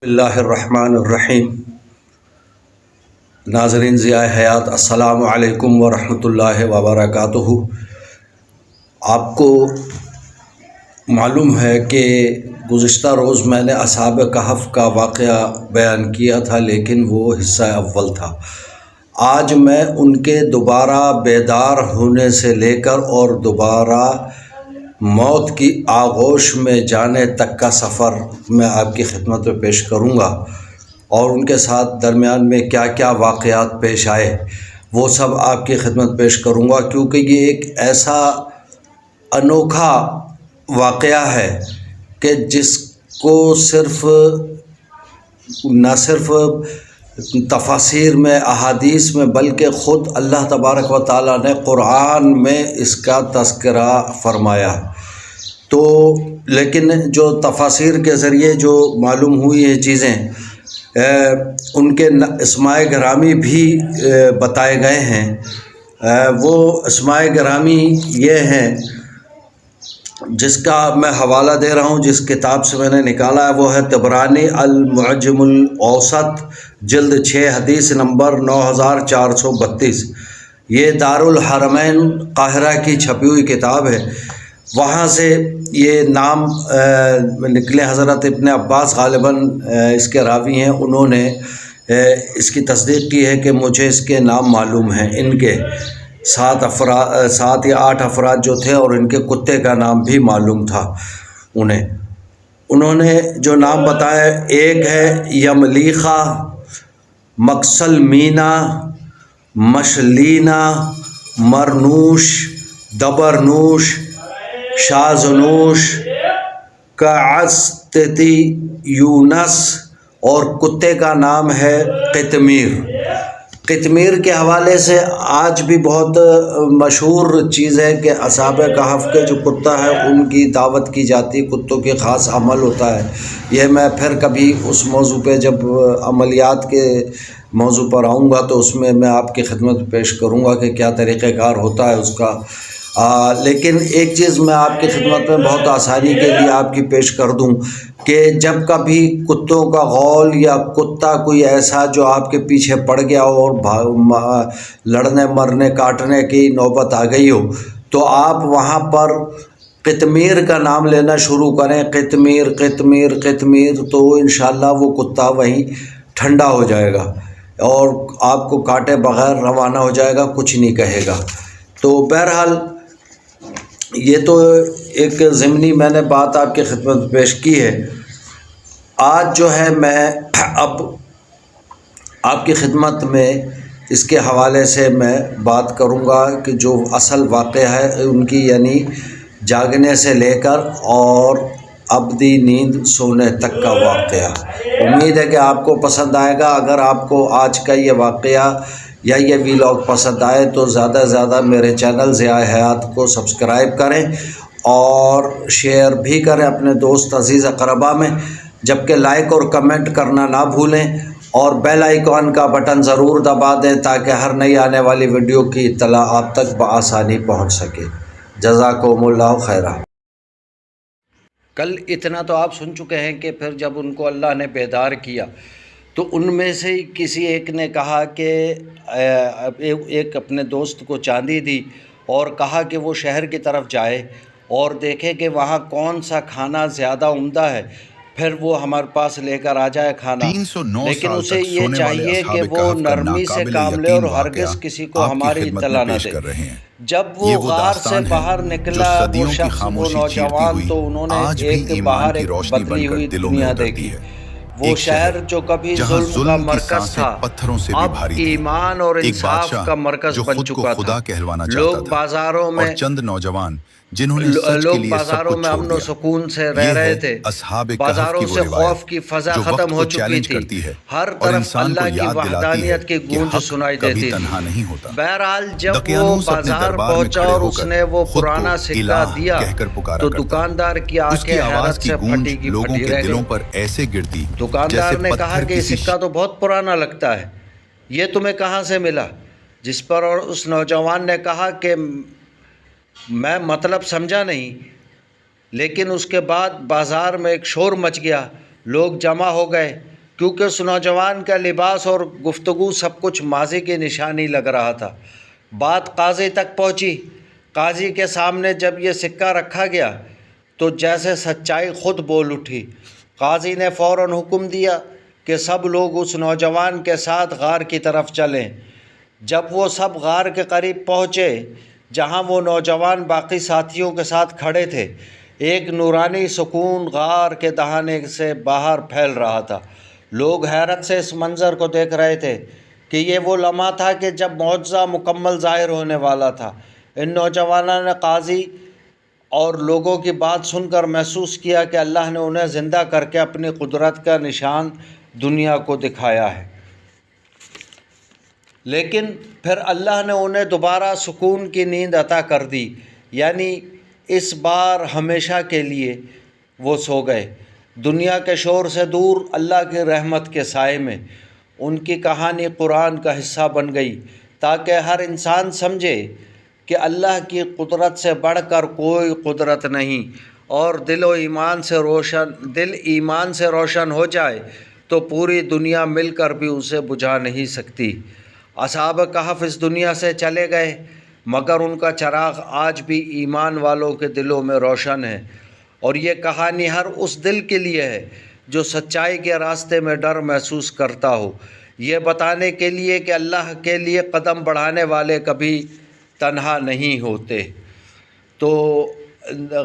اللہ الرحمن الرحیم۔ ناظرین ضیاء حیات، السلام علیکم ورحمۃ اللہ وبرکاتہ۔ آپ کو معلوم ہے کہ گزشتہ روز میں نے اصحاب کہف کا واقعہ بیان کیا تھا، لیکن وہ حصہ اول تھا۔ آج میں ان کے دوبارہ بیدار ہونے سے لے کر اور دوبارہ موت کی آغوش میں جانے تک کا سفر میں آپ کی خدمت میں پیش کروں گا، اور ان کے ساتھ درمیان میں کیا کیا واقعات پیش آئے وہ سب آپ کی خدمت پیش کروں گا، کیونکہ یہ ایک ایسا انوکھا واقعہ ہے کہ جس کو نہ صرف تفاسیر میں، احادیث میں، بلکہ خود اللہ تبارک و تعالیٰ نے قرآن میں اس کا تذکرہ فرمایا۔ تو لیکن جو تفاسیر کے ذریعے جو معلوم ہوئی ہیں چیزیں، ان کے اسماء گرامی بھی بتائے گئے ہیں۔ وہ اسماء گرامی یہ ہیں جس کا میں حوالہ دے رہا ہوں، جس کتاب سے میں نے نکالا ہے، وہ ہے طبرانی المعجم الاوسط، جلد 6، حدیث نمبر 9432۔ یہ دارالحرمین قاہرہ کی چھپی ہوئی کتاب ہے، وہاں سے یہ نام نکلے۔ حضرت ابن عباس غالباً اس کے راوی ہیں، انہوں نے اس کی تصدیق کی ہے کہ مجھے اس کے نام معلوم ہیں۔ ان کے 7 یا 8 افراد جو تھے، اور ان کے کتے کا نام بھی معلوم تھا انہوں نے جو نام بتایا، ایک ہے یملیخہ، مکسلمینا، مشلینا، مرنوش، دبرنوش، شازنوش، کعستتی، یونس، اور کتے کا نام ہے قطمیر۔ قطمیر کے حوالے سے آج بھی بہت مشہور چیز ہے کہ اصحاب کہف کے جو کتا ہے ان کی دعوت کی جاتی، کتوں کے خاص عمل ہوتا ہے۔ یہ میں پھر کبھی اس موضوع پہ جب عملیات کے موضوع پر آؤں گا تو اس میں آپ کی خدمت پیش کروں گا کہ کیا طریقہ کار ہوتا ہے اس کا۔ لیکن ایک چیز میں آپ کی خدمت میں بہت آسانی کے لیے آپ کی پیش کر دوں کہ جب کبھی کتوں کا غول یا کتا کوئی ایسا جو آپ کے پیچھے پڑ گیا ہو اور لڑنے مرنے کاٹنے کی نوبت آ گئی ہو، تو آپ وہاں پر قطمیر کا نام لینا شروع کریں، قطمیر قطمیر قطمیر، تو انشاءاللہ وہ کتا وہیں ٹھنڈا ہو جائے گا اور آپ کو کاٹے بغیر روانہ ہو جائے گا، کچھ نہیں کہے گا۔ تو بہرحال یہ تو ایک ضمنی میں نے بات آپ کی خدمت پیش کی ہے۔ آج جو ہے میں اب آپ کی خدمت میں اس کے حوالے سے میں بات کروں گا کہ جو اصل واقعہ ہے ان کی، یعنی جاگنے سے لے کر اور ابدی نیند سونے تک کا واقعہ۔ امید ہے کہ آپ کو پسند آئے گا۔ اگر آپ کو آج کا یہ واقعہ یا یہ ویلاگ پسند آئے تو زیادہ سے زیادہ میرے چینل ضیاء حیات کو سبسکرائب کریں اور شیئر بھی کریں اپنے دوست عزیز اقربا میں، جبکہ لائک اور کمنٹ کرنا نہ بھولیں، اور بیل آئیکن کا بٹن ضرور دبا دیں تاکہ ہر نئی آنے والی ویڈیو کی اطلاع آپ تک بآسانی پہنچ سکے۔ جزاکم اللہ خیرہ۔ کل اتنا تو آپ سن چکے ہیں کہ پھر جب ان کو اللہ نے بیدار کیا تو ان میں سے کسی ایک نے کہا کہ ایک اپنے دوست کو چاندی دی اور کہا کہ وہ شہر کی طرف جائے اور دیکھے کہ وہاں کون سا کھانا زیادہ عمدہ ہے، پھر وہ ہمارے پاس لے کر آ جائے کھانا، لیکن اسے یہ چاہیے کہ وہ نرمی سے کام لے اور ہرگز کسی کو ہماری اطلاع نہ دے۔ جب وہ غار سے باہر نکلا وہ شخص، وہ نوجوان، تو انہوں نے ایک باہر ایک بدلی ہوئی دنیا دیکھی۔ وہ شہر جو کبھی ظلم کا مرکز تھا اب ایمان اور انصاف کا مرکز بن چکا تھا۔ لوگ بازاروں میں امن و سکون سے رہ رہے تھے، بازاروں سے خوف کی فضا ختم ہو چکی تھی، ہر طرف اللہ کی وحدانیت کی گونج سنائی دیتی تھی۔ بہرحال جب وہ بازار پہنچا اور اس نے وہ پرانا سکہ دیا تو دکاندار کی آنکھیں حیرت سے پھٹی کی پھٹی رہ گئی۔ دکاندار نے کہا کہ یہ سکہ تو بہت پرانا لگتا ہے، یہ تمہیں کہاں سے ملا؟ جس پر اور اس نوجوان نے کہا کہ میں مطلب سمجھا نہیں، لیکن اس کے بعد بازار میں ایک شور مچ گیا، لوگ جمع ہو گئے کیونکہ اس نوجوان کا لباس اور گفتگو سب کچھ ماضی کی نشانی لگ رہا تھا۔ بات قاضی تک پہنچی۔ قاضی کے سامنے جب یہ سکہ رکھا گیا تو جیسے سچائی خود بول اٹھی۔ قاضی نے فوراً حکم دیا کہ سب لوگ اس نوجوان کے ساتھ غار کی طرف چلیں۔ جب وہ سب غار کے قریب پہنچے جہاں وہ نوجوان باقی ساتھیوں کے ساتھ کھڑے تھے، ایک نورانی سکون غار کے دہانے سے باہر پھیل رہا تھا۔ لوگ حیرت سے اس منظر کو دیکھ رہے تھے کہ یہ وہ لمحہ تھا کہ جب معجزہ مکمل ظاہر ہونے والا تھا۔ ان نوجوانوں نے قاضی اور لوگوں کی بات سن کر محسوس کیا کہ اللہ نے انہیں زندہ کر کے اپنی قدرت کا نشان دنیا کو دکھایا ہے۔ لیکن پھر اللہ نے انہیں دوبارہ سکون کی نیند عطا کر دی، یعنی اس بار ہمیشہ کے لیے وہ سو گئے، دنیا کے شور سے دور، اللہ کی رحمت کے سائے میں۔ ان کی کہانی قرآن کا حصہ بن گئی تاکہ ہر انسان سمجھے کہ اللہ کی قدرت سے بڑھ کر کوئی قدرت نہیں، اور دل ایمان سے روشن ہو جائے تو پوری دنیا مل کر بھی اسے بجھا نہیں سکتی۔ اصحاب کہف اس دنیا سے چلے گئے، مگر ان کا چراغ آج بھی ایمان والوں کے دلوں میں روشن ہے، اور یہ کہانی ہر اس دل کے لیے ہے جو سچائی کے راستے میں ڈر محسوس کرتا ہو، یہ بتانے کے لیے کہ اللہ کے لیے قدم بڑھانے والے کبھی تنہا نہیں ہوتے۔ تو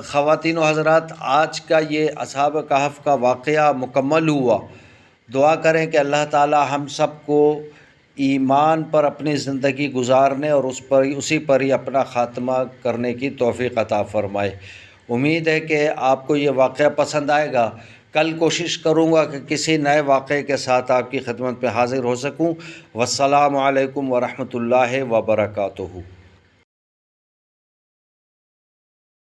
خواتین و حضرات، آج کا یہ اصحاب کہف کا واقعہ مکمل ہوا۔ دعا کریں کہ اللہ تعالی ہم سب کو ایمان پر اپنی زندگی گزارنے اور اسی پر ہی اپنا خاتمہ کرنے کی توفیق عطا فرمائے۔ امید ہے کہ آپ کو یہ واقعہ پسند آئے گا۔ کل کوشش کروں گا کہ کسی نئے واقعے کے ساتھ آپ کی خدمت پہ حاضر ہو سکوں۔ والسلام علیکم ورحمۃ اللہ وبرکاتہ۔